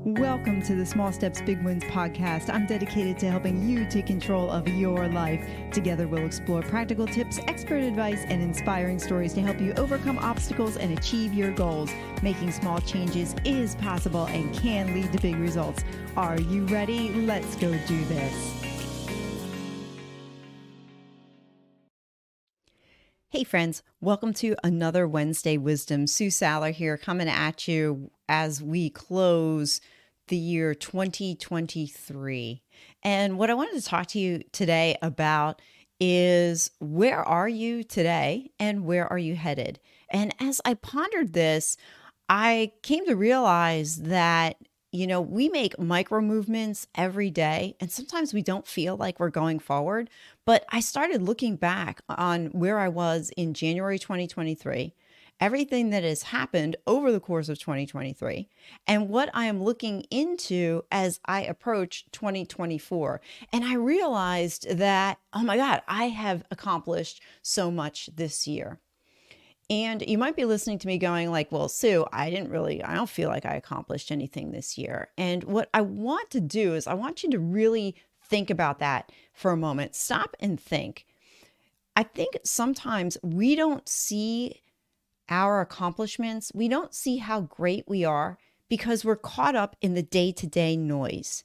Welcome to the Small Steps, Big Wins podcast. I'm dedicated to helping you take control of your life. Together, we'll explore practical tips, expert advice, and inspiring stories to help you overcome obstacles and achieve your goals. Making small changes is possible and can lead to big results. Are you ready? Let's go do this. Hey friends, welcome to another Wednesday Wisdom. Sue Saller here, coming at you as we close the year 2023. And what I wanted to talk to you today about is, where are you today and where are you headed? And as I pondered this, I came to realize that we make micro movements every day, and sometimes we don't feel like we're going forward. But I started looking back on where I was in January 2023, everything that has happened over the course of 2023, and what I am looking into as I approach 2024. And I realized that, oh my God, I have accomplished so much this year. And you might be listening to me going like, well, Sue, I don't feel like I accomplished anything this year. And what I want to do is I want you to really think about that for a moment. Stop and think. I think sometimes we don't see our accomplishments. We don't see how great we are because we're caught up in the day-to-day noise.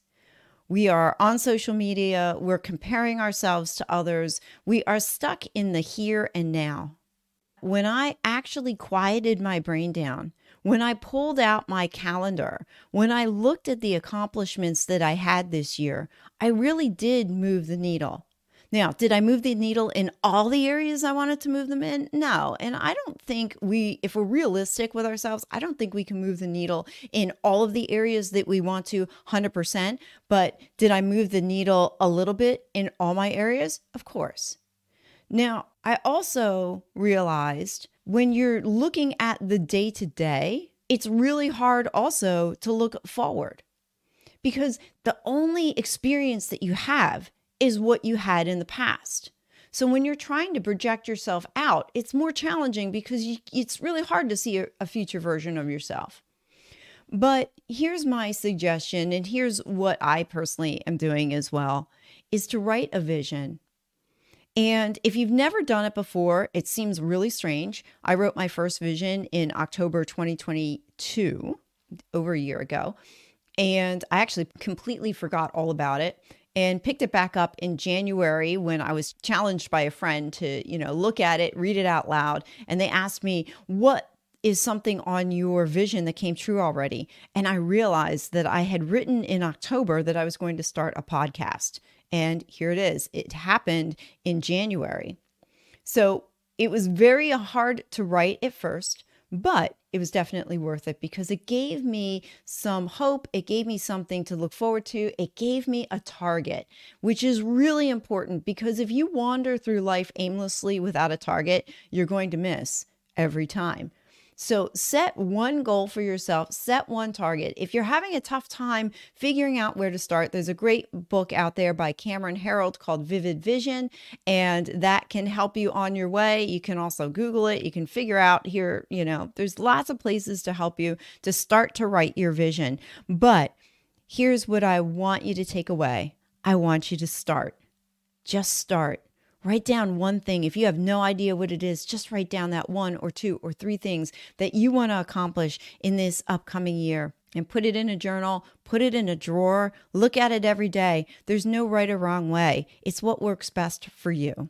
We are on social media. We're comparing ourselves to others. We are stuck in the here and now. When I actually quieted my brain down, when I pulled out my calendar, when I looked at the accomplishments that I had this year, I really did move the needle. Now, did I move the needle in all the areas I wanted to move them in? No. And I don't think if we're realistic with ourselves, I don't think we can move the needle in all of the areas that we want to 100%. But did I move the needle a little bit in all my areas? Of course. Now, I also realized when you're looking at the day-to-day, it's really hard also to look forward, because the only experience that you have is what you had in the past. So when you're trying to project yourself out, it's more challenging because it's really hard to see a future version of yourself. But here's my suggestion, and here's what I personally am doing as well, is to write a vision. And if you've never done it before, it seems really strange. I wrote my first vision in October 2022, over a year ago, and I actually completely forgot all about it and picked it back up in January when I was challenged by a friend to, look at it, read it out loud. And they asked me, what is something on your vision that came true already? And I realized that I had written in October that I was going to start a podcast. And here it is. It happened in January. So it was very hard to write at first, but it was definitely worth it because it gave me some hope. It gave me something to look forward to. It gave me a target, which is really important, because if you wander through life aimlessly without a target, you're going to miss every time. So set one goal for yourself, set one target. If you're having a tough time figuring out where to start, there's a great book out there by Cameron Herold called Vivid Vision, and that can help you on your way. You can also Google it. You can figure out here, there's lots of places to help you to start to write your vision. But here's what I want you to take away. I want you to start. Just start. Write down one thing. If you have no idea what it is, just write down that one or two or three things that you want to accomplish in this upcoming year, and put it in a journal, put it in a drawer, look at it every day. There's no right or wrong way. It's what works best for you.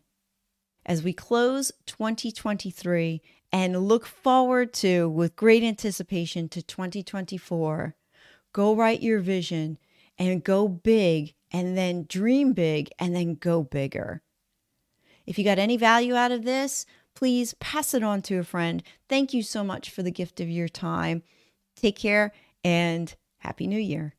As we close 2023 and look forward to, with great anticipation, to 2024, go write your vision and go big, and then dream big, and then go bigger. If you got any value out of this, please pass it on to a friend. Thank you so much for the gift of your time. Take care and Happy New Year.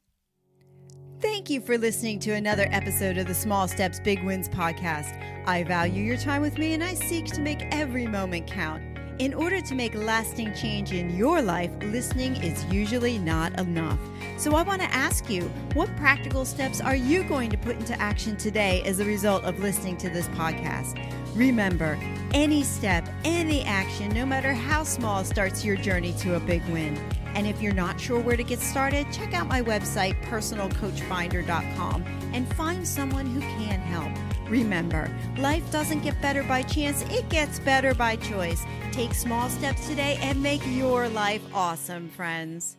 Thank you for listening to another episode of the Small Steps, Big Wins podcast. I value your time with me, and I seek to make every moment count. In order to make lasting change in your life, listening is usually not enough. So I want to ask you, what practical steps are you going to put into action today as a result of listening to this podcast? Remember, any step, any action, no matter how small, starts your journey to a big win. And if you're not sure where to get started, check out my website, personalcoachfinder.com, and find someone who can help. Remember, life doesn't get better by chance, it gets better by choice. Take small steps today and make your life awesome, friends.